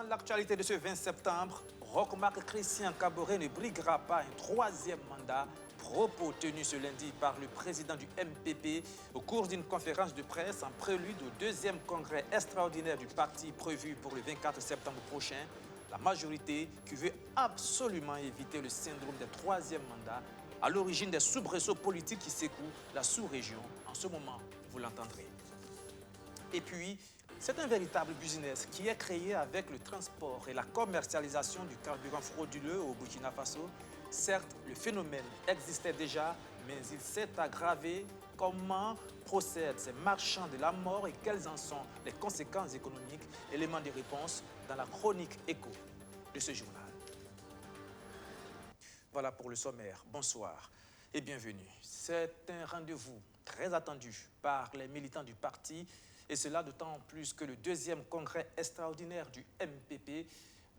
l'actualité de ce 20 septembre, Roch-Marc Christian Kaboré ne briguera pas un troisième mandat. Propos tenus ce lundi par le président du MPP au cours d'une conférence de presse en prélude au deuxième congrès extraordinaire du parti prévu pour le 24 septembre prochain. La majorité qui veut absolument éviter le syndrome des troisième mandats à l'origine des soubresauts politiques qui secouent la sous-région. En ce moment, vous l'entendrez. Et puis, c'est un véritable business qui est créé avec le transport et la commercialisation du carburant frauduleux au Burkina Faso. Certes, le phénomène existait déjà, mais il s'est aggravé. Comment procèdent ces marchands de la mort et quelles en sont les conséquences économiques? Éléments de réponse dans la chronique écho de ce journal. Voilà pour le sommaire. Bonsoir et bienvenue. C'est un rendez-vous très attendu par les militants du parti. Et cela d'autant plus que le deuxième congrès extraordinaire du MPP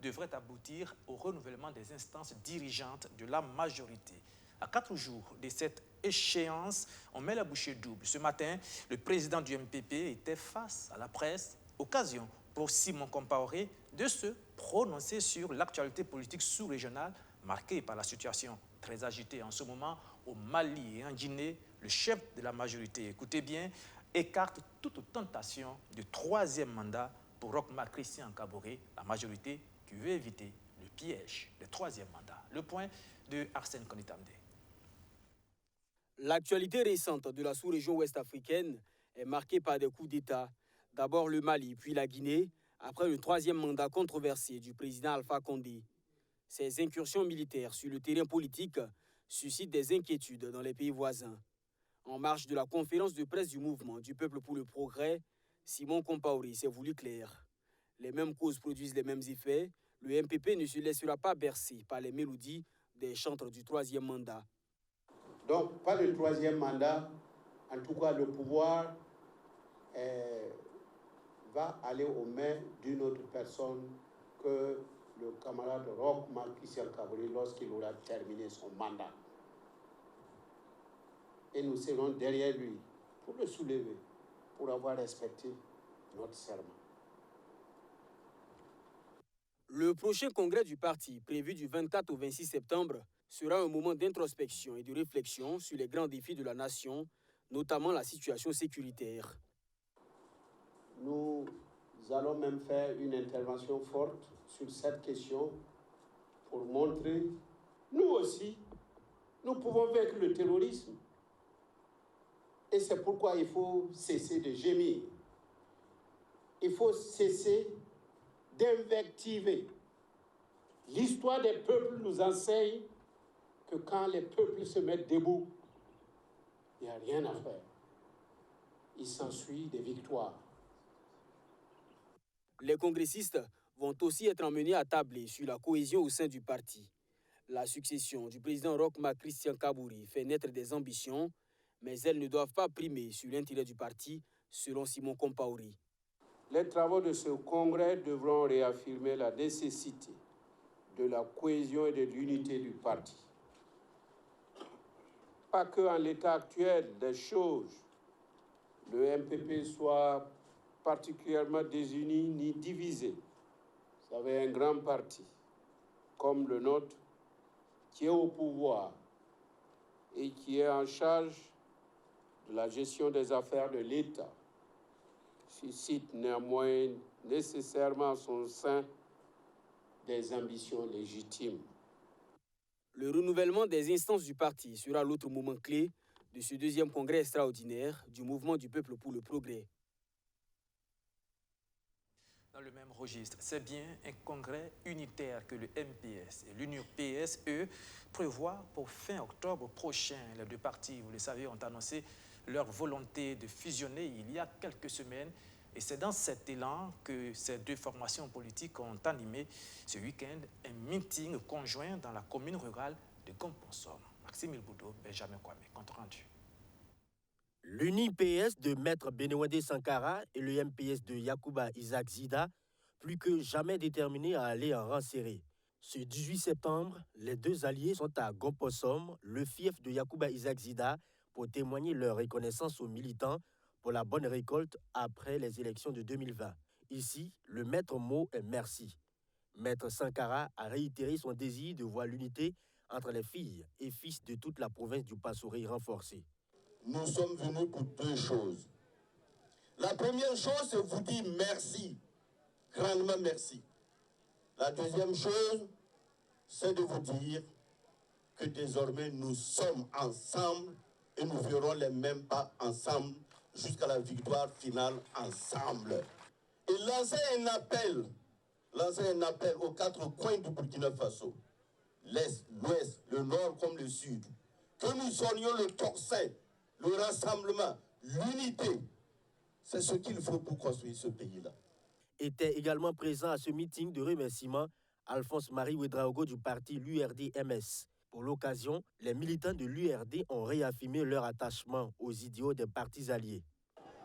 devrait aboutir au renouvellement des instances dirigeantes de la majorité. À 4 jours de cette échéance, on met la bouchée double. Ce matin, le président du MPP était face à la presse, occasion pour Simon Compaoré de se prononcer sur l'actualité politique sous-régionale marquée par la situation très agitée en ce moment au Mali et en Guinée. Le chef de la majorité, écoutez bien, écarte toute tentation de troisième mandat pour Roch-Marc Christian Kaboré, la majorité qui veut éviter le piège du troisième mandat. Le point de Arsène Konitamde. L'actualité récente de la sous-région ouest-africaine est marquée par des coups d'État. D'abord le Mali, puis la Guinée, après le troisième mandat controversé du président Alpha Condé. Ces incursions militaires sur le terrain politique suscitent des inquiétudes dans les pays voisins. En marge de la conférence de presse du mouvement du Peuple pour le Progrès, Simon Compaoré s'est voulu clair. Les mêmes causes produisent les mêmes effets. Le MPP ne se laissera pas bercer par les mélodies des chantres du troisième mandat. Donc, pas le troisième mandat. En tout cas, le pouvoir va aller aux mains d'une autre personne que le camarade Roch-Marc Christian Kaboré lorsqu'il aura terminé son mandat. Et nous serons derrière lui pour le soulever, pour avoir respecté notre serment. Le prochain congrès du parti, prévu du 24 au 26 septembre, sera un moment d'introspection et de réflexion sur les grands défis de la nation, notamment la situation sécuritaire. Nous allons même faire une intervention forte sur cette question pour montrer, nous aussi, nous pouvons vaincre le terrorisme. Et c'est pourquoi il faut cesser de gémir. Il faut cesser d'invectiver. L'histoire des peuples nous enseigne que quand les peuples se mettent debout, il n'y a rien à faire. Il s'ensuit des victoires. Les congressistes vont aussi être emmenés à tabler sur la cohésion au sein du parti. La succession du président Roch-Marc Christian Kaboré fait naître des ambitions, mais elles ne doivent pas primer sur l'intérêt du parti, selon Simon Compaoré. Les travaux de ce congrès devront réaffirmer la nécessité de la cohésion et de l'unité du parti. Pas qu'en l'état actuel des choses, le MPP soit particulièrement désuni ni divisé. Vous savez, un grand parti comme le nôtre, qui est au pouvoir et qui est en charge de la gestion des affaires de l'État, suscite néanmoins nécessairement en son sein des ambitions légitimes. Le renouvellement des instances du parti sera l'autre moment clé de ce deuxième congrès extraordinaire du mouvement du Peuple pour le Progrès. Dans le même registre, c'est bien un congrès unitaire que le MPS et l'UNUPS, eux, prévoient pour fin octobre prochain. Les deux partis, vous le savez, ont annoncé leur volonté de fusionner il y a quelques semaines. Et c'est dans cet élan que ces deux formations politiques ont animé ce week-end un meeting conjoint dans la commune rurale de Gomponsom. Maxime Ilboudo, Benjamin Kwame, compte rendu. L'UNIPS de Maître Benewende Sankara et le MPS de Yacouba Isaac Zida, plus que jamais déterminés à aller en rang serré. Ce 18 septembre, les deux alliés sont à Gomponsom, le fief de Yacouba Isaac Zida, pour témoigner leur reconnaissance aux militants pour la bonne récolte après les élections de 2020. Ici, le maître mot est merci. Maître Sankara a réitéré son désir de voir l'unité entre les filles et fils de toute la province du Passouri renforcée. Nous sommes venus pour deux choses. La première chose, c'est vous dire merci, grandement merci. La deuxième chose, c'est de vous dire que désormais nous sommes ensemble et nous ferons les mêmes pas ensemble jusqu'à la victoire finale ensemble. Et lancer un appel aux quatre coins du Burkina Faso, l'Est, l'Ouest, le Nord comme le Sud, que nous sonnions le tocsin, le rassemblement, l'unité. C'est ce qu'il faut pour construire ce pays-là. Était également présent à ce meeting de remerciement Alphonse-Marie Ouedraogo du parti l'URD-MS. Pour l'occasion, les militants de l'URD ont réaffirmé leur attachement aux idéaux des partis alliés.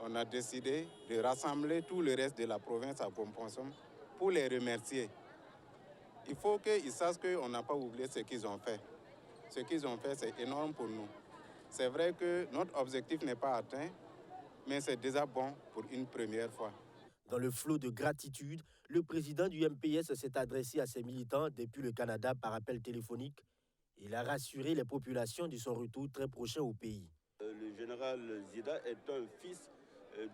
On a décidé de rassembler tout le reste de la province à Gompossom pour les remercier. Il faut qu'ils sachent qu'on n'a pas oublié ce qu'ils ont fait. Ce qu'ils ont fait, c'est énorme pour nous. C'est vrai que notre objectif n'est pas atteint, mais c'est déjà bon pour une première fois. Dans le flot de gratitude, le président du MPS s'est adressé à ses militants depuis le Canada par appel téléphonique. Il a rassuré les populations de son retour très prochain au pays. Le général Zida est un fils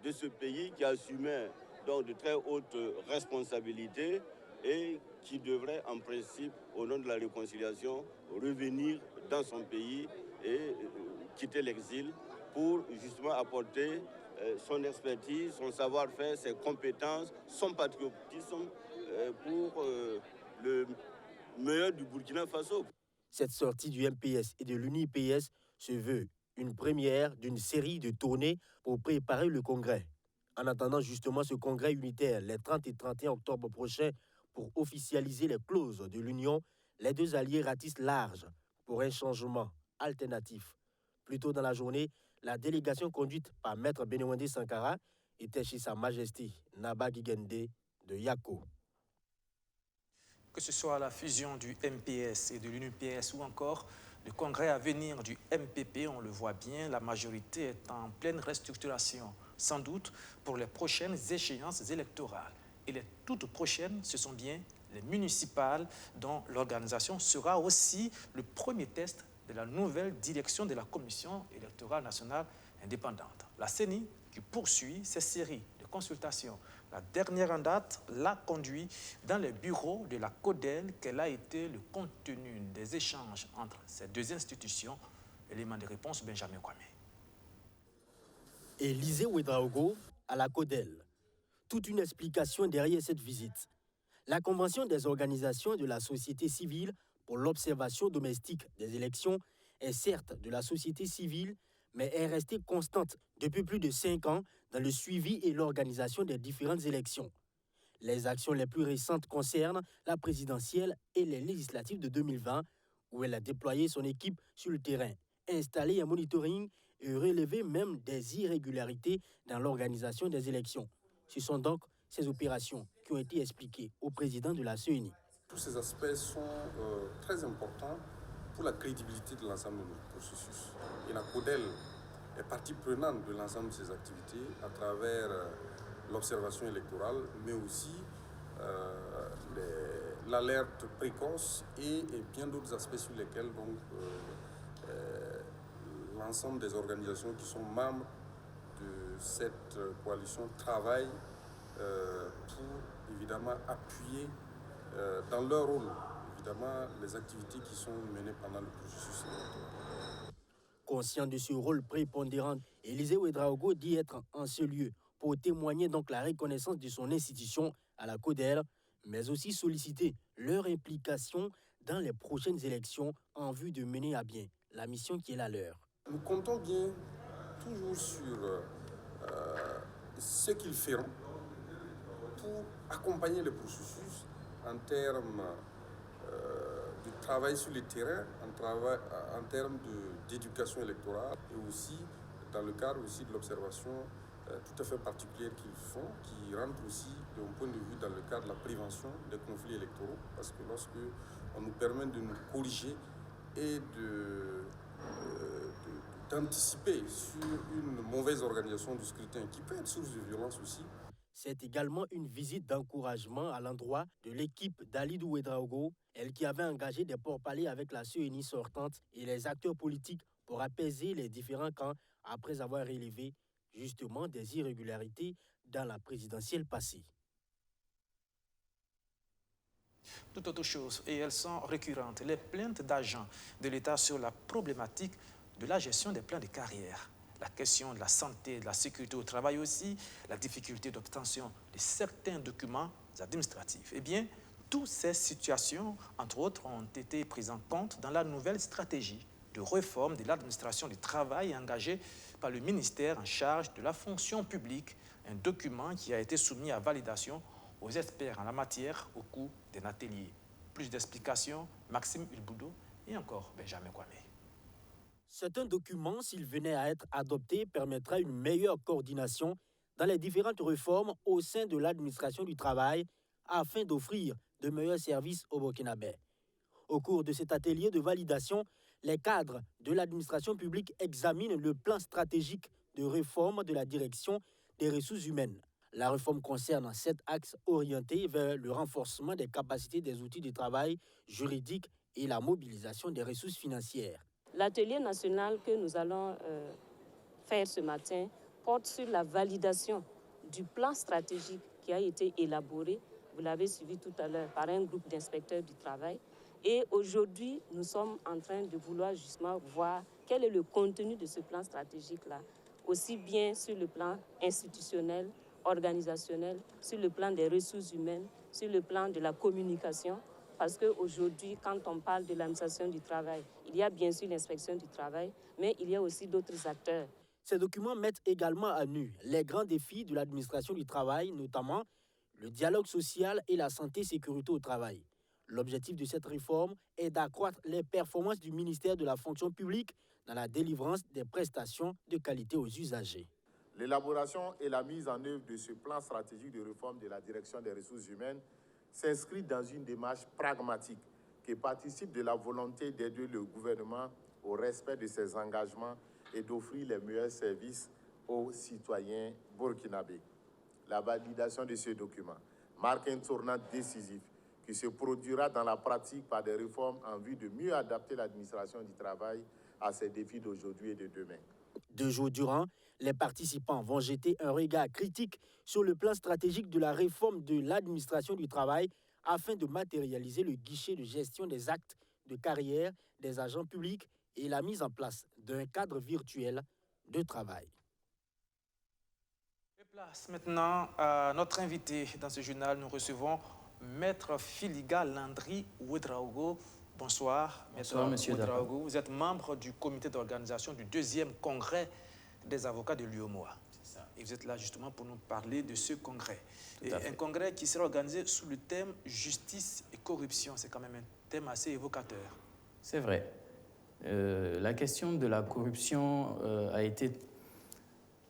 de ce pays qui assumait donc de très hautes responsabilités et qui devrait en principe, au nom de la réconciliation, revenir dans son pays et quitter l'exil pour justement apporter son expertise, son savoir-faire, ses compétences, son patriotisme pour le meilleur du Burkina Faso. Cette sortie du MPS et de l'UNIPS se veut une première d'une série de tournées pour préparer le congrès. En attendant justement ce congrès unitaire les 30 et 31 octobre prochains pour officialiser les clauses de l'Union, les deux alliés ratissent large pour un changement alternatif. Plus tôt dans la journée, la délégation conduite par Maître Benewende Sankara était chez Sa Majesté Naba Gigende de Yako. Que ce soit la fusion du MPS et de l'UNPS ou encore le congrès à venir du MPP, on le voit bien, la majorité est en pleine restructuration, sans doute pour les prochaines échéances électorales. Et les toutes prochaines, ce sont bien les municipales, dont l'organisation sera aussi le premier test de la nouvelle direction de la Commission électorale nationale indépendante. La CENI, qui poursuit ses séries de consultations. La dernière en date l'a conduit dans les bureaux de la CODEL. Quel a été le contenu des échanges entre ces deux institutions? Élément de réponse, Benjamin Kwame. Élisée Ouedraogo à la CODEL. Toute une explication derrière cette visite. La Convention des organisations de la société civile pour l'observation domestique des élections est certes de la société civile, mais est restée constante depuis plus de 5 ans dans le suivi et l'organisation des différentes élections. Les actions les plus récentes concernent la présidentielle et les législatives de 2020, où elle a déployé son équipe sur le terrain, installé un monitoring et relevé même des irrégularités dans l'organisation des élections. Ce sont donc ces opérations qui ont été expliquées au président de la CENI. Tous ces aspects sont très importants pour la crédibilité de l'ensemble de notre processus. Et la CODEL est partie prenante de l'ensemble de ces activités à travers l'observation électorale, mais aussi l'alerte précoce et bien d'autres aspects sur lesquels donc, l'ensemble des organisations qui sont membres de cette coalition travaillent pour évidemment appuyer dans leur rôle, évidemment, les activités qui sont menées pendant le processus électoral. Conscient de ce rôle prépondérant, Élisée Ouedraogo dit être en ce lieu pour témoigner donc la reconnaissance de son institution à la CODEL, mais aussi solliciter leur implication dans les prochaines élections en vue de mener à bien la mission qui est la leur. Nous comptons bien toujours sur ce qu'ils feront pour accompagner le processus en termes de travail sur le terrain, en termes d'éducation électorale et aussi dans le cadre aussi de l'observation tout à fait particulière qu'ils font, qui rentre aussi de mon point de vue dans le cadre de la prévention des conflits électoraux, parce que lorsque on nous permet de nous corriger et d'anticiper sur une mauvaise organisation du scrutin qui peut être source de violence aussi. C'est également une visite d'encouragement à l'endroit de l'équipe d'Halidou Ouédraogo, elle qui avait engagé des pourparlers avec la CENI sortante et les acteurs politiques pour apaiser les différents camps après avoir relevé justement des irrégularités dans la présidentielle passée. Tout autre chose, et elles sont récurrentes, les plaintes d'agents de l'État sur la problématique de la gestion des plans de carrière. La question de la santé, de la sécurité au travail aussi, la difficulté d'obtention de certains documents administratifs. Eh bien, toutes ces situations, entre autres, ont été prises en compte dans la nouvelle stratégie de réforme de l'administration du travail engagée par le ministère en charge de la fonction publique, un document qui a été soumis à validation aux experts en la matière au cours d'un atelier. Plus d'explications, Maxime Ulboudou et encore Benjamin Kwame. C'est un document, s'il venait à être adopté, permettra une meilleure coordination dans les différentes réformes au sein de l'administration du travail afin d'offrir de meilleurs services aux Burkinabés. Au cours de cet atelier de validation, les cadres de l'administration publique examinent le plan stratégique de réforme de la direction des ressources humaines. La réforme concerne 7 axes orientés vers le renforcement des capacités des outils de travail juridiques et la mobilisation des ressources financières. L'atelier national que nous allons faire ce matin porte sur la validation du plan stratégique qui a été élaboré, vous l'avez suivi tout à l'heure, par un groupe d'inspecteurs du travail. Et aujourd'hui, nous sommes en train de vouloir justement voir quel est le contenu de ce plan stratégique-là, aussi bien sur le plan institutionnel, organisationnel, sur le plan des ressources humaines, sur le plan de la communication. Parce qu'aujourd'hui, quand on parle de l'administration du travail, il y a bien sûr l'inspection du travail, mais il y a aussi d'autres acteurs. Ces documents mettent également à nu les grands défis de l'administration du travail, notamment le dialogue social et la santé-sécurité au travail. L'objectif de cette réforme est d'accroître les performances du ministère de la fonction publique dans la délivrance des prestations de qualité aux usagers. L'élaboration et la mise en œuvre de ce plan stratégique de réforme de la direction des ressources humaines s'inscrit dans une démarche pragmatique qui participe de la volonté d'aider le gouvernement au respect de ses engagements et d'offrir les meilleurs services aux citoyens burkinabés. La validation de ce document marque un tournant décisif qui se produira dans la pratique par des réformes en vue de mieux adapter l'administration du travail à ces défis d'aujourd'hui et de demain. 2 jours durant, les participants vont jeter un regard critique sur le plan stratégique de la réforme de l'administration du travail afin de matérialiser le guichet de gestion des actes de carrière des agents publics et la mise en place d'un cadre virtuel de travail. Et place maintenant à notre invité dans ce journal. Nous recevons Maître Filiga Landry Ouédraogo. Bonsoir, Bonsoir, Maître Ouédraogo. Vous êtes membre du comité d'organisation du 2e congrès des avocats de l'UEMOA. Et vous êtes là justement pour nous parler de ce congrès. Un congrès qui sera organisé sous le thème justice et corruption. C'est quand même un thème assez évocateur. C'est vrai. La question de la corruption a été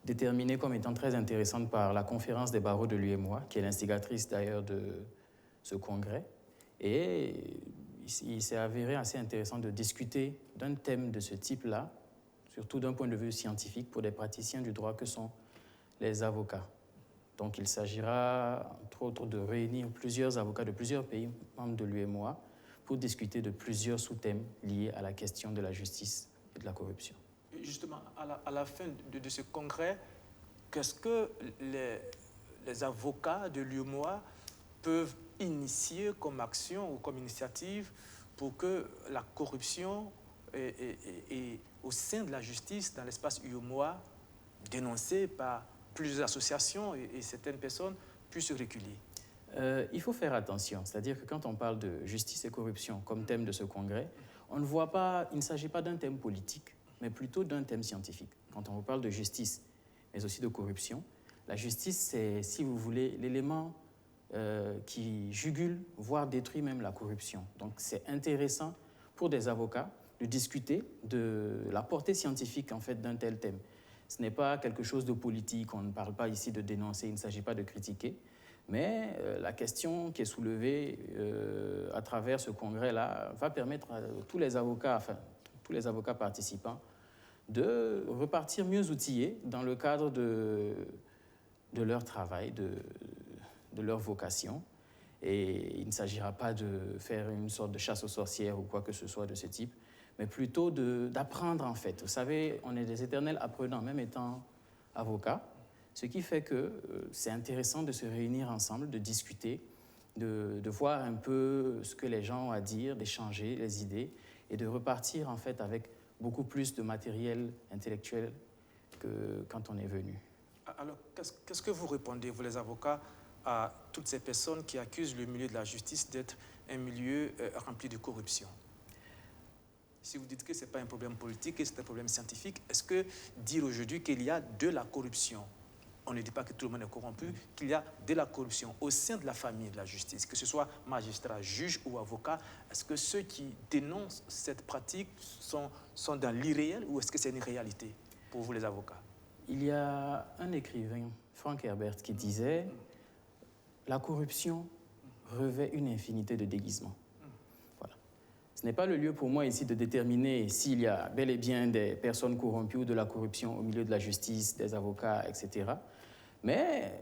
déterminée comme étant très intéressante par la conférence des barreaux de l'UEMOA, qui est l'instigatrice d'ailleurs de ce congrès. Et il s'est avéré assez intéressant de discuter d'un thème de ce type-là, surtout d'un point de vue scientifique, pour des praticiens du droit que sont les avocats. Donc il s'agira, entre autres, de réunir plusieurs avocats de plusieurs pays membres de l'UEMOA pour discuter de plusieurs sous-thèmes liés à la question de la justice et de la corruption. Justement, à la fin de ce congrès, qu'est-ce que les avocats de l'UEMOA peuvent initier comme action ou comme initiative pour que la corruption et au sein de la justice, dans l'espace UEMOA, dénoncée par plusieurs associations et certaines personnes, puissent reculer? Il faut faire attention, c'est-à-dire que quand on parle de justice et corruption comme thème de ce congrès, on ne voit pas, il ne s'agit pas d'un thème politique, mais plutôt d'un thème scientifique. Quand on parle de justice, mais aussi de corruption, la justice, c'est, si vous voulez, l'élément qui jugule, voire détruit même la corruption. Donc c'est intéressant pour des avocats de discuter de la portée scientifique en fait d'un tel thème. Ce n'est pas quelque chose de politique, on ne parle pas ici de dénoncer, il ne s'agit pas de critiquer, mais la question qui est soulevée à travers ce congrès-là va permettre à tous les avocats participants de repartir mieux outillés dans le cadre de leur travail, de leur vocation. Et il ne s'agira pas de faire une sorte de chasse aux sorcières ou quoi que ce soit de ce type, mais plutôt d'apprendre en fait. Vous savez, on est des éternels apprenants, même étant avocats, ce qui fait que c'est intéressant de se réunir ensemble, de discuter, de voir un peu ce que les gens ont à dire, d'échanger les idées et de repartir en fait avec beaucoup plus de matériel intellectuel que quand on est venu. Alors, qu'est-ce que vous répondez, vous les avocats, à toutes ces personnes qui accusent le milieu de la justice d'être un milieu rempli de corruption? Si vous dites que ce n'est pas un problème politique, que c'est un problème scientifique, est-ce que dire aujourd'hui qu'il y a de la corruption, on ne dit pas que tout le monde est corrompu, qu'il y a de la corruption au sein de la famille de la justice, que ce soit magistrat, juge ou avocat, est-ce que ceux qui dénoncent cette pratique sont dans l'irréel ou est-ce que c'est une réalité pour vous les avocats? Il y a un écrivain, Frank Herbert, qui disait « La corruption revêt une infinité de déguisements ». Voilà. Ce n'est pas le lieu pour moi ici de déterminer s'il y a bel et bien des personnes corrompues ou de la corruption au milieu de la justice, des avocats, etc. Mais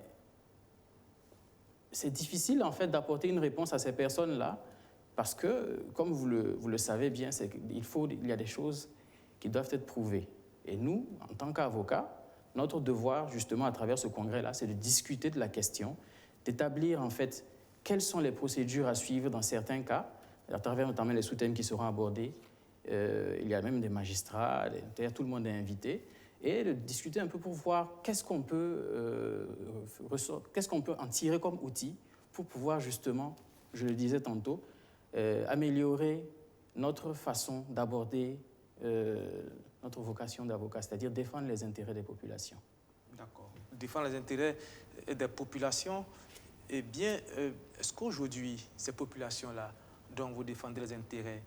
c'est difficile en fait d'apporter une réponse à ces personnes-là parce que, comme vous le savez bien, il y a des choses qui doivent être prouvées. Et nous, en tant qu'avocats, notre devoir, justement, à travers ce congrès-là, c'est de discuter de la question, d'établir, en fait, quelles sont les procédures à suivre dans certains cas, à travers notamment les sous-thèmes qui seront abordés. Il y a même des magistrats, d'ailleurs, tout le monde est invité, et de discuter un peu pour voir qu'est-ce qu'on peut en tirer comme outil pour pouvoir, justement, je le disais tantôt, améliorer notre façon d'aborder notre vocation d'avocat, c'est-à-dire défendre les intérêts des populations. D'accord. Défendre les intérêts des populations. Eh bien, est-ce qu'aujourd'hui, ces populations-là, dont vous défendez les intérêts,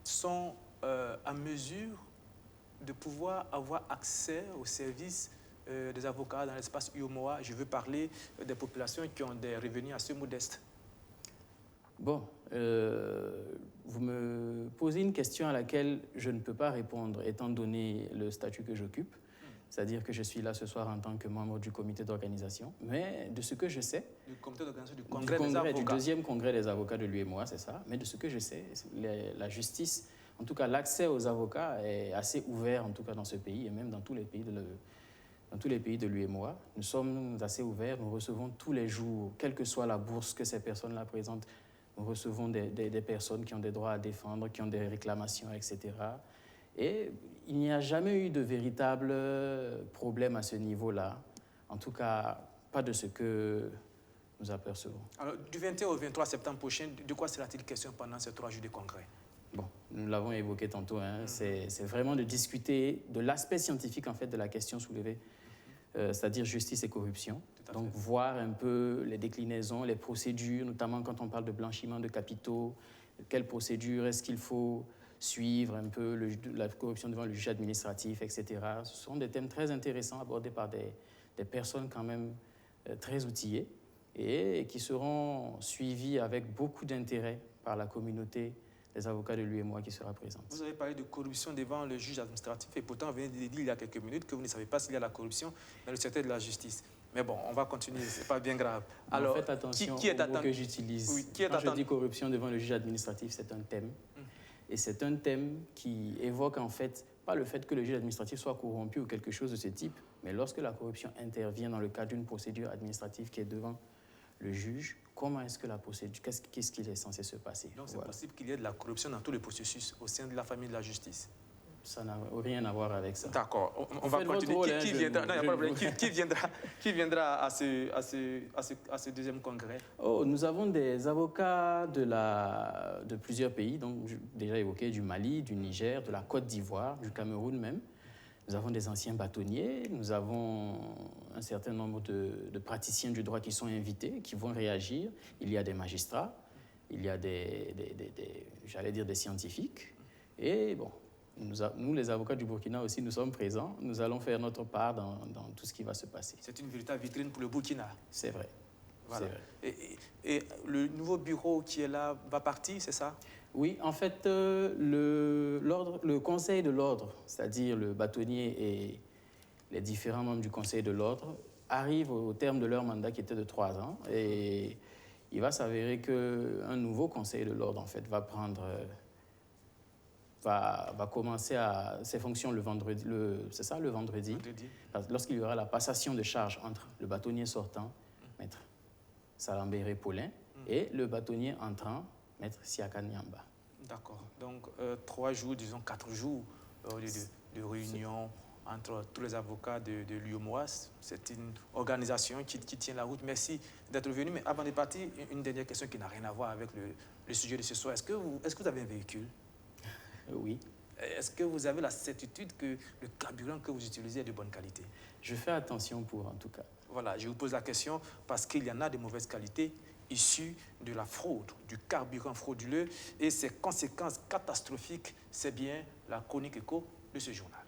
sont à mesure de pouvoir avoir accès aux services des avocats dans l'espace UEMOA? Je veux parler des populations qui ont des revenus assez modestes. Bon, vous me posez une question à laquelle je ne peux pas répondre, étant donné le statut que j'occupe. C'est-à-dire que je suis là ce soir en tant que membre du comité d'organisation. Mais de ce que je sais... Du comité d'organisation du congrès des avocats. Du deuxième congrès des avocats de l'UEMOA, c'est ça. Mais de ce que je sais, la justice, en tout cas l'accès aux avocats est assez ouvert, en tout cas dans ce pays, et même dans tous les pays de l'UEMOA. Nous sommes assez ouverts, nous recevons tous les jours, quelle que soit la bourse que ces personnes-là présentent, nous recevons des personnes qui ont des droits à défendre, qui ont des réclamations, etc. Et il n'y a jamais eu de véritable problème à ce niveau-là. En tout cas, pas de ce que nous apercevons. Alors, du 21 au 23 septembre prochain, de quoi sera-t-il question pendant ces 3 jours de congrès? Bon, nous l'avons évoqué tantôt. C'est vraiment de discuter de l'aspect scientifique en fait, de la question soulevée, c'est-à-dire justice et corruption. Donc, voir un peu les déclinaisons, les procédures, notamment quand on parle de blanchiment de capitaux, quelles procédures est-ce qu'il faut suivre un peu la corruption devant le juge administratif, etc. Ce sont des thèmes très intéressants abordés par des personnes quand même très outillées et qui seront suivis avec beaucoup d'intérêt par la communauté des avocats de l'UEMOA qui sera présente. Vous avez parlé de corruption devant le juge administratif et pourtant vous venez de dire il y a quelques minutes que vous ne savez pas s'il y a la corruption dans le secteur de la justice. Mais bon, on va continuer, c'est pas bien grave. Alors, faites attention aux mots que j'utilise. Oui, quand je dis corruption devant le juge administratif, c'est un thème. Et c'est un thème qui évoque en fait, pas le fait que le juge administratif soit corrompu ou quelque chose de ce type, mais lorsque la corruption intervient dans le cadre d'une procédure administrative qui est devant le juge, comment est-ce que la procédure, qu'est-ce qu'il est censé se passer? Donc c'est possible qu'il y ait de la corruption dans tout le processus au sein de la famille de la justice. Ça n'a rien à voir avec ça. D'accord, on va continuer. Qui viendra à ce deuxième congrès? Oh, nous avons des avocats de plusieurs pays, donc déjà évoqué du Mali, du Niger, de la Côte d'Ivoire, du Cameroun même. Nous avons des anciens bâtonniers, nous avons un certain nombre de praticiens du droit qui sont invités, qui vont réagir. Il y a des magistrats, il y a j'allais dire des scientifiques. Et bon, nous, les avocats du Burkina aussi, nous sommes présents. Nous allons faire notre part dans tout ce qui va se passer. C'est une véritable vitrine pour le Burkina. C'est vrai. Voilà. Et le nouveau bureau qui est là va partir, c'est ça? Oui, en fait, le conseil de l'ordre, c'est-à-dire le bâtonnier et les différents membres du conseil de l'ordre, arrivent au terme de leur mandat qui était de 3 ans et il va s'avérer qu'un nouveau conseil de l'ordre en fait va commencer ses fonctions le vendredi, c'est ça le vendredi. Lorsqu'il y aura la passation de charge entre le bâtonnier sortant, maître Salambéré Paulin, et le bâtonnier entrant, maître Siaka Nyamba. D'accord. Donc 3 jours, disons 4 jours de réunion entre tous les avocats de l'UEMOAS. C'est une organisation qui tient la route. Merci d'être venu. Mais avant de partir, une dernière question qui n'a rien à voir avec le sujet de ce soir. Est-ce que vous avez un véhicule? Oui. Est-ce que vous avez la certitude que le carburant que vous utilisez est de bonne qualité? Je fais attention en tout cas. Voilà, je vous pose la question parce qu'il y en a de mauvaise qualité issues de la fraude, du carburant frauduleux et ses conséquences catastrophiques. C'est bien la chronique écho de ce journal.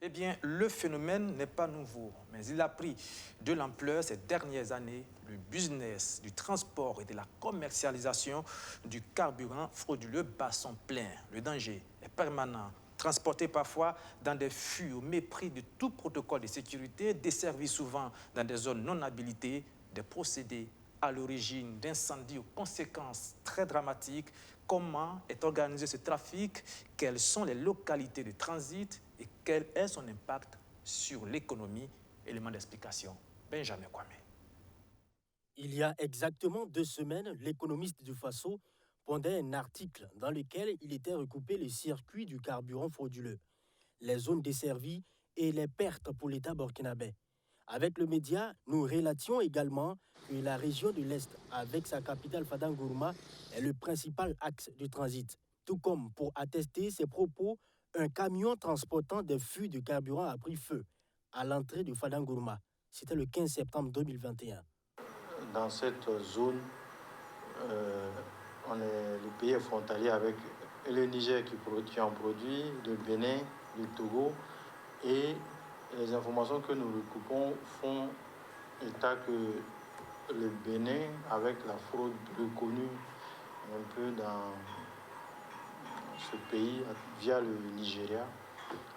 Eh bien, le phénomène n'est pas nouveau, mais il a pris de l'ampleur ces dernières années. Le business du transport et de la commercialisation du carburant frauduleux bat son plein. Le danger est permanent, transporté parfois dans des fûts au mépris de tout protocole de sécurité, desservi souvent dans des zones non habilitées, des procédés à l'origine d'incendies aux conséquences très dramatiques. Comment est organisé ce trafic? Quelles sont les localités de transit? Et quel est son impact sur l'économie? Élément d'explication, Benjamin Kwame. Il y a exactement 2 semaines, l'économiste du Faso pondait un article dans lequel il était recoupé le circuit du carburant frauduleux, les zones desservies et les pertes pour l'État burkinabé. Avec le média, nous relations également que la région de l'Est, avec sa capitale Fadanguruma, est le principal axe de transit. Tout comme pour attester ses propos, un camion transportant des fûts de carburant a pris feu à l'entrée de Fadanguruma. C'était le 15 septembre 2021. Dans cette zone, le pays est frontalier avec le Niger qui en produit, le Bénin, le Togo. Et les informations que nous recoupons font état que le Bénin, avec la fraude reconnue un peu dans ce pays via le Nigeria,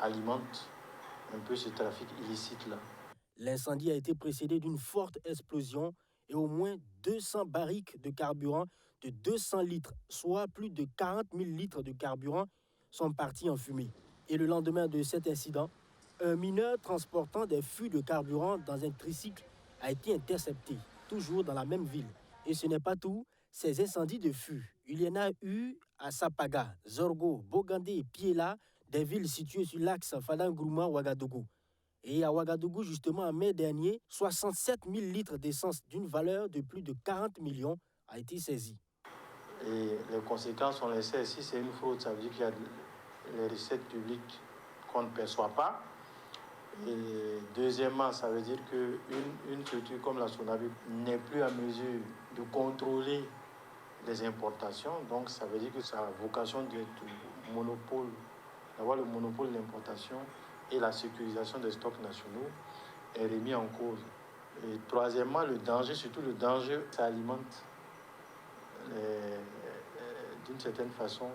alimente un peu ce trafic illicite-là. L'incendie a été précédé d'une forte explosion et au moins 200 barriques de carburant de 200 litres, soit plus de 40 000 litres de carburant, sont partis en fumée. Et le lendemain de cet incident, un mineur transportant des fûts de carburant dans un tricycle a été intercepté, toujours dans la même ville. Et ce n'est pas tout, ces incendies de fûts, il y en a eu à Sapaga, Zorgo, Bogandé et Piela, des villes situées sur l'axe Fadanguruma-Ouagadougou. Et à Ouagadougou, justement, en mai dernier, 67 000 litres d'essence d'une valeur de plus de 40 millions a été saisie. Et les conséquences, on les sait, si c'est une fraude, ça veut dire qu'il y a les recettes publiques qu'on ne perçoit pas. Et deuxièmement, ça veut dire qu'une structure comme la SONAVIP n'est plus à mesure de contrôler les importations. Donc ça veut dire que sa vocation d'être monopole, d'avoir le monopole de l'importation et la sécurisation des stocks nationaux est remis en cause. Et troisièmement, le danger, surtout le danger, ça alimente d'une certaine façon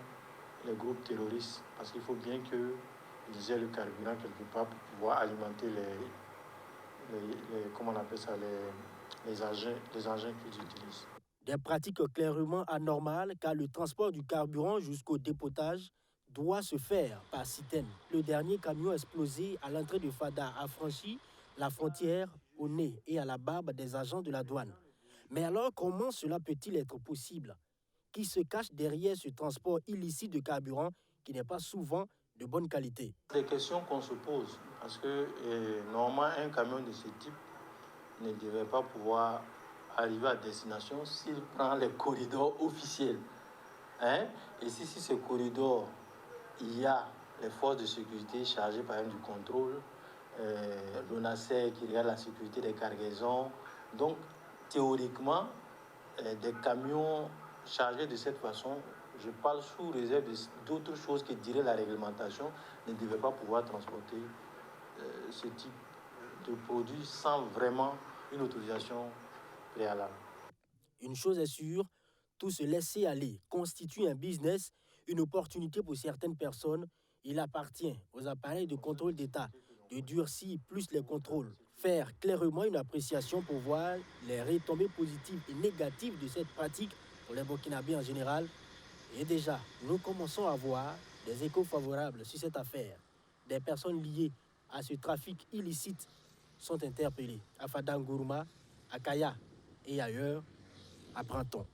les groupes terroristes, parce qu'il faut bien qu'ils aient le carburant quelque part pour pouvoir alimenter les engins qu'ils utilisent. Des pratiques clairement anormales car le transport du carburant jusqu'au dépotage doit se faire par citerne. Le dernier camion explosé à l'entrée de Fada a franchi la frontière au nez et à la barbe des agents de la douane. Mais alors, comment cela peut-il être possible? Qui se cache derrière ce transport illicite de carburant qui n'est pas souvent de bonne qualité? Des questions qu'on se pose, parce que normalement, un camion de ce type ne devrait pas pouvoir arriver à destination s'il prend les corridors officiels. Et si ce corridor, il y a les forces de sécurité chargées par exemple du contrôle, l'ONASER qui regarde la sécurité des cargaisons. Donc, théoriquement, des camions chargés de cette façon, je parle sous réserve d'autres choses que dirait la réglementation, ne devaient pas pouvoir transporter ce type de produits sans vraiment une autorisation préalable. Une chose est sûre, tout se laisser aller constitue un business, une opportunité pour certaines personnes. Il appartient aux appareils de contrôle d'État de durcir plus les contrôles, faire clairement une appréciation pour voir les retombées positives et négatives de cette pratique pour les Burkinabés en général. Et déjà, nous commençons à voir des échos favorables sur cette affaire. Des personnes liées à ce trafic illicite sont interpellées à Fadanguruma, à Kaya et ailleurs, apprend-on.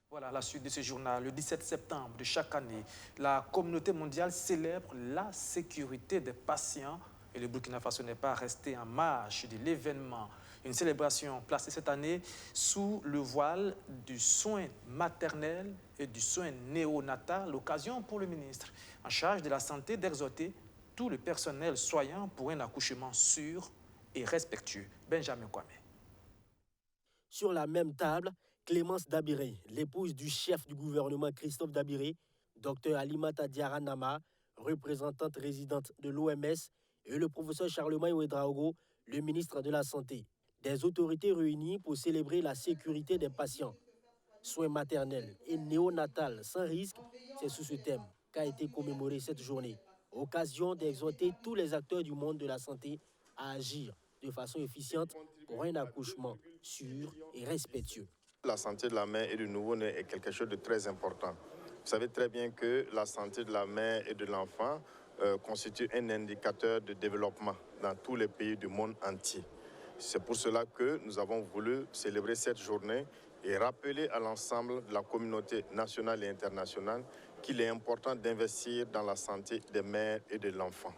Voilà la suite de ce journal. Le 17 septembre de chaque année, la communauté mondiale célèbre la sécurité des patients et le Burkina Faso n'est pas resté en marge de l'événement. Une célébration placée cette année sous le voile du soin maternel et du soin néonatal, l'occasion pour le ministre en charge de la santé d'exhorter tout le personnel soignant pour un accouchement sûr et respectueux. Benjamin Kwame. Sur la même table, Clémence Dabiré, l'épouse du chef du gouvernement Christophe Dabiré, Dr Alimata Diarra Nama, représentante résidente de l'OMS, et le professeur Charlemagne Ouedraogo, le ministre de la Santé. Des autorités réunies pour célébrer la sécurité des patients. Soins maternels et néonatals sans risque, c'est sous ce thème qu'a été commémorée cette journée. Occasion d'exhorter tous les acteurs du monde de la santé à agir de façon efficiente pour un accouchement sûr et respectueux. La santé de la mère et du nouveau-né est quelque chose de très important. Vous savez très bien que la santé de la mère et de l'enfant constitue un indicateur de développement dans tous les pays du monde entier. C'est pour cela que nous avons voulu célébrer cette journée et rappeler à l'ensemble de la communauté nationale et internationale qu'il est important d'investir dans la santé des mères et de l'enfant.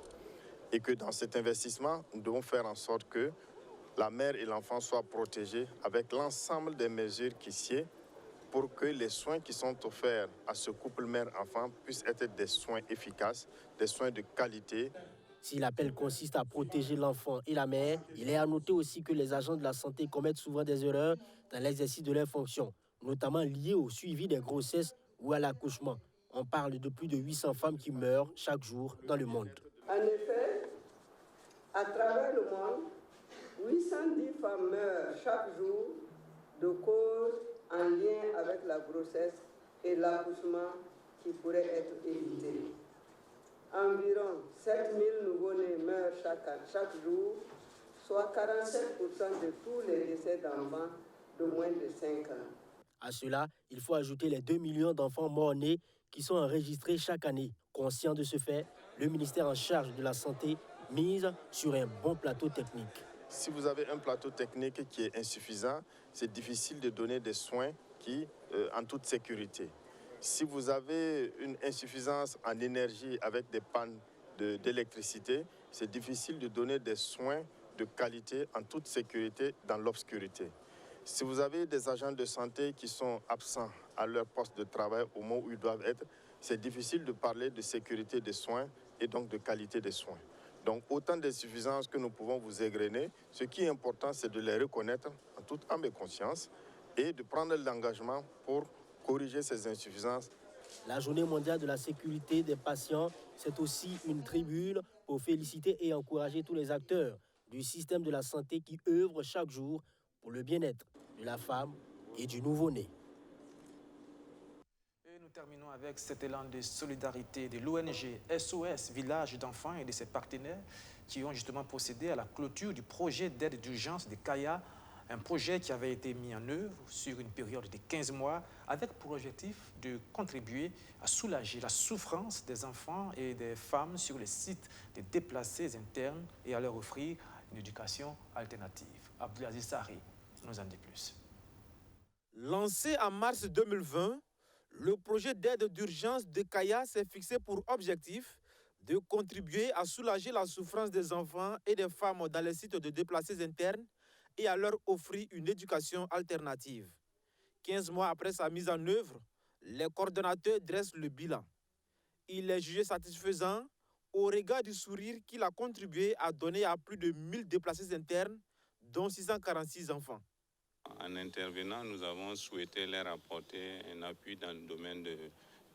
Et que dans cet investissement, nous devons faire en sorte que la mère et l'enfant soient protégés avec l'ensemble des mesures qui sied pour que les soins qui sont offerts à ce couple mère-enfant puissent être des soins efficaces, des soins de qualité. Si l'appel consiste à protéger l'enfant et la mère, il est à noter aussi que les agents de la santé commettent souvent des erreurs dans l'exercice de leurs fonctions, notamment liées au suivi des grossesses ou à l'accouchement. On parle de plus de 800 femmes qui meurent chaque jour dans le monde. En effet, à travers le monde, 810 femmes meurent chaque jour de causes en lien avec la grossesse et l'accouchement qui pourraient être évités. Environ 7000 nouveau-nés meurent chaque jour, soit 47% de tous les décès d'enfants de moins de 5 ans. À cela, il faut ajouter les 2 millions d'enfants morts-nés qui sont enregistrés chaque année. Conscient de ce fait, le ministère en charge de la Santé mise sur un bon plateau technique. Si vous avez un plateau technique qui est insuffisant, c'est difficile de donner des soins en toute sécurité. Si vous avez une insuffisance en énergie avec des pannes d'électricité, c'est difficile de donner des soins de qualité en toute sécurité dans l'obscurité. Si vous avez des agents de santé qui sont absents à leur poste de travail au moment où ils doivent être, c'est difficile de parler de sécurité des soins et donc de qualité des soins. Donc autant d'insuffisances que nous pouvons vous égrener, ce qui est important, c'est de les reconnaître en toute âme et conscience et de prendre l'engagement pour corriger ces insuffisances. La Journée mondiale de la sécurité des patients, c'est aussi une tribune pour féliciter et encourager tous les acteurs du système de la santé qui œuvrent chaque jour pour le bien-être de la femme et du nouveau-né. Et nous terminons avec cet élan de solidarité de l'ONG SOS Village d'enfants et de ses partenaires qui ont justement procédé à la clôture du projet d'aide d'urgence de Kaya, un projet qui avait été mis en œuvre sur une période de 15 mois avec pour objectif de contribuer à soulager la souffrance des enfants et des femmes sur les sites des déplacés internes et à leur offrir une éducation alternative. Abdelaziz Sari nous en dit plus. Lancé en mars 2020, le projet d'aide d'urgence de Kaya s'est fixé pour objectif de contribuer à soulager la souffrance des enfants et des femmes dans les sites de déplacés internes et à leur offrir une éducation alternative. 15 mois après sa mise en œuvre, les coordonnateurs dressent le bilan. Il est jugé satisfaisant au regard du sourire qu'il a contribué à donner à plus de 1000 déplacés internes, dont 646 enfants. En intervenant, nous avons souhaité leur apporter un appui dans le domaine de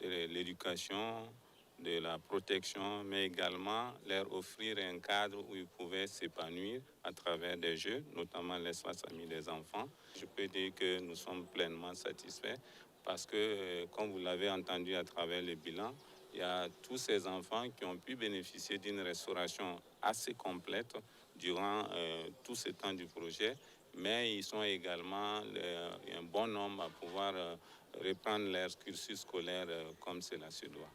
l'éducation, de la protection, mais également leur offrir un cadre où ils pouvaient s'épanouir à travers des jeux, notamment l'espace ami des enfants. Je peux dire que nous sommes pleinement satisfaits parce que, comme vous l'avez entendu à travers le bilan, il y a tous ces enfants qui ont pu bénéficier d'une restauration assez complète durant tout ce temps du projet, mais ils sont également un bon nombre à pouvoir reprendre leur cursus scolaire comme cela se doit.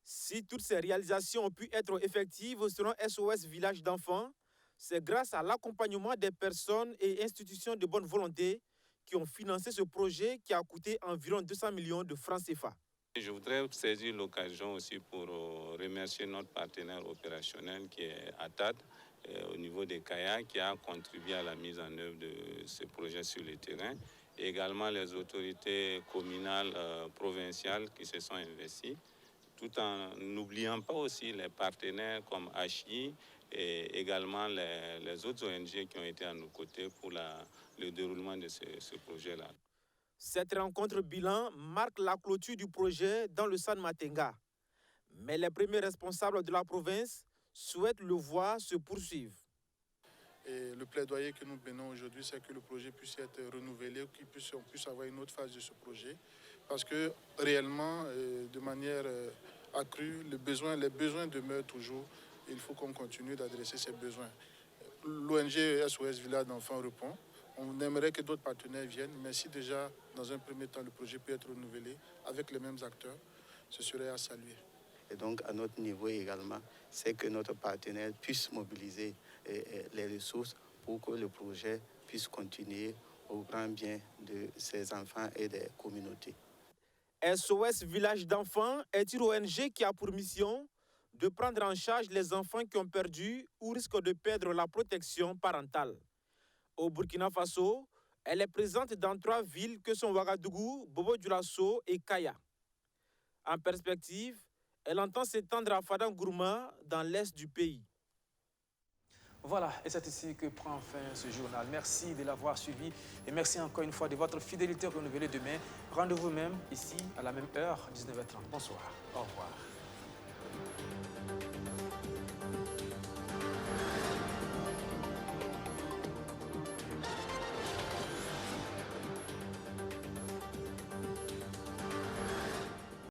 Si toutes ces réalisations ont pu être effectives selon SOS Village d'enfants, c'est grâce à l'accompagnement des personnes et institutions de bonne volonté qui ont financé ce projet qui a coûté environ 200 millions de francs CFA. Je voudrais saisir l'occasion aussi pour remercier notre partenaire opérationnel qui est ATAD au niveau des CAIA qui a contribué à la mise en œuvre de ce projet sur le terrain. Et également les autorités communales, provinciales qui se sont investies, tout en n'oubliant pas aussi les partenaires comme HI et également les autres ONG qui ont été à nos côtés pour le déroulement de ce projet-là. Cette rencontre bilan marque la clôture du projet dans le San Matenga. Mais les premiers responsables de la province souhaitent le voir se poursuivre. Et le plaidoyer que nous menons aujourd'hui, c'est que le projet puisse être renouvelé, qu'on puisse avoir une autre phase de ce projet. Parce que réellement, de manière accrue, les besoins demeurent toujours. Il faut qu'on continue d'adresser ces besoins. L'ONG SOS Village d'enfants répond. On aimerait que d'autres partenaires viennent, mais si déjà, dans un premier temps, le projet peut être renouvelé avec les mêmes acteurs, ce serait à saluer. Et donc, à notre niveau également, c'est que notre partenaire puisse mobiliser les ressources pour que le projet puisse continuer au grand bien de ces enfants et des communautés. SOS Village d'enfants est une ONG qui a pour mission de prendre en charge les enfants qui ont perdu ou risquent de perdre la protection parentale. Au Burkina Faso, elle est présente dans 3 villes que sont Ouagadougou, Bobo-Dioulasso et Kaya. En perspective, elle entend s'étendre à Fadangourma dans l'est du pays. Voilà, et c'est ici que prend fin ce journal. Merci de l'avoir suivi et merci encore une fois de votre fidélité renouvelée demain. Rendez-vous même ici à la même heure, 19h30. Bonsoir, au revoir.